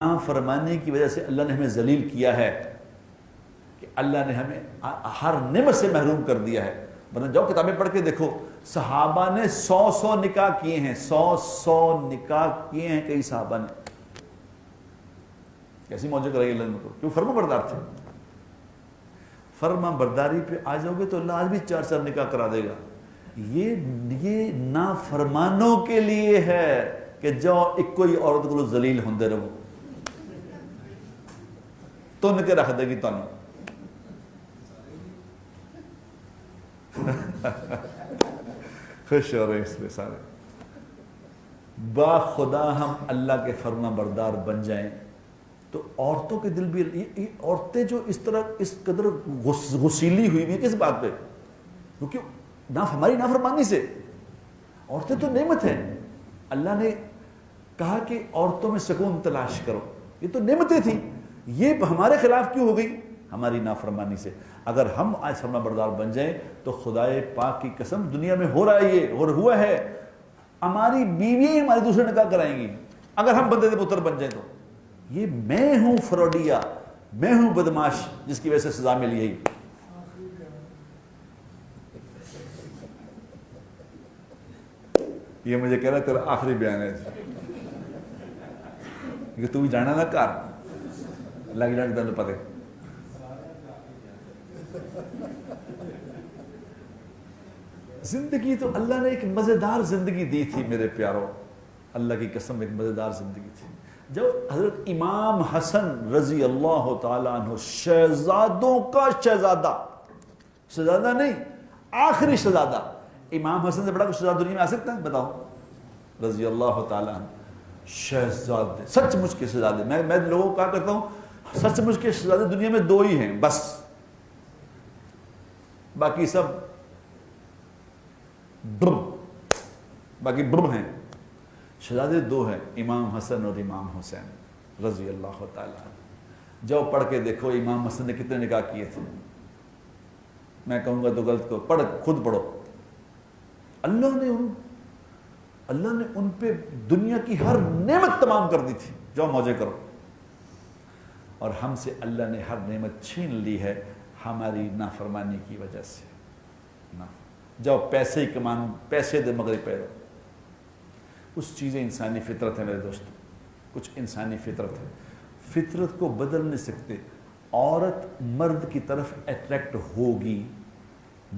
فرمانے کی وجہ سے اللہ نے ہمیں ذلیل کیا ہے کہ اللہ نے ہمیں ہر نعمت سے محروم کر دیا ہے. ورنہ جاؤ کتابیں پڑھ کے دیکھو, صحابہ نے 100 نکاح کیے ہیں, 100 نکاح کیے ہیں کئی صحابہ نے. کیسی موجیں کرائی اللہ نے کو, کیوں فرما بردار تھے. فرما برداری پہ آ جاؤ گے تو اللہ آج بھی 4 نکاح کرا دے گا. یہ نافرمانوں کے لیے ہے کہ جاؤ ایک کوئی عورت کو ذلیل ہوندے رہو, تن کے رکھ دے گی تنوں. خوش ہو رہے اس میں سارے. با خدا ہم اللہ کے فرما بردار بن جائیں تو عورتوں کے دل بھی, یہ عورتیں جو اس طرح اس قدر غسیلی ہوئی ہوئی کس بات پہ, کیونکہ ہماری نافرمانی سے. عورتیں تو نعمت ہیں, اللہ نے کہا کہ عورتوں میں سکون تلاش کرو, یہ تو نعمتیں تھیں. یہ ہمارے خلاف کیوں ہو گئی؟ ہماری نافرمانی سے. اگر ہم آج فرما بردار بن جائیں تو خدائے پاک کی قسم دنیا میں ہو رہا ہے یہ, اور ہوا ہے. ہماری بیوی ہمارے دوسرے نکاح کرائیں گی اگر ہم بندے دے پتر بن جائیں تو. یہ میں ہوں فروڈیا, میں ہوں بدماش جس کی وجہ سے سزا ملی ہے. یہ مجھے کہہ رہا ہے تیرا آخری بیان ہے کہ تو بھی جانا نہ کر لگ جانے دن پتے. زندگی تو اللہ نے ایک مزیدار زندگی دی تھی میرے پیاروں, اللہ کی قسم ایک مزیدار زندگی تھی. جب حضرت امام حسن رضی اللہ تعالیٰ عنہ, شہزادوں کا شہزادہ, شہزادہ نہیں آخری شہزادہ, امام حسن سے بڑا کوئی شہزادہ دنیا میں آ سکتا ہے بتاؤ؟ رضی اللہ تعالیٰ عنہ, شہزادے, سچ مچ کے شہزادے. میں لوگوں کو کہا کرتا ہوں سچ مچ کے شہزادے دنیا میں 2 ہی ہیں بس, باقی سب برم ہیں. شہزادے 2 ہیں, امام حسن اور امام حسین رضی اللہ تعالیٰ عنہ. جاؤ پڑھ کے دیکھو امام حسن نے کتنے نکاح کیے تھے. میں کہوں گا تو غلط کو, پڑھ خود پڑھو. اللہ نے ان پہ دنیا کی ہر نعمت تمام کر دی تھی, جاؤ موجے کرو. اور ہم سے اللہ نے ہر نعمت چھین لی ہے ہماری نافرمانی کی وجہ سے. جاؤ پیسے ہی کمانو, پیسے دے مغرب پیرو. کچھ چیزیں انسانی فطرت ہے میرے دوستوں, کچھ انسانی فطرت ہے. فطرت کو بدل نہیں سکتے. عورت مرد کی طرف اٹریکٹ ہوگی,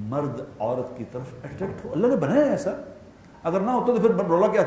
مرد عورت کی طرف اٹریکٹ ہو, اللہ نے بنایا ہے ایسا. اگر نہ ہوتا تو پھر رولا کیا تھا؟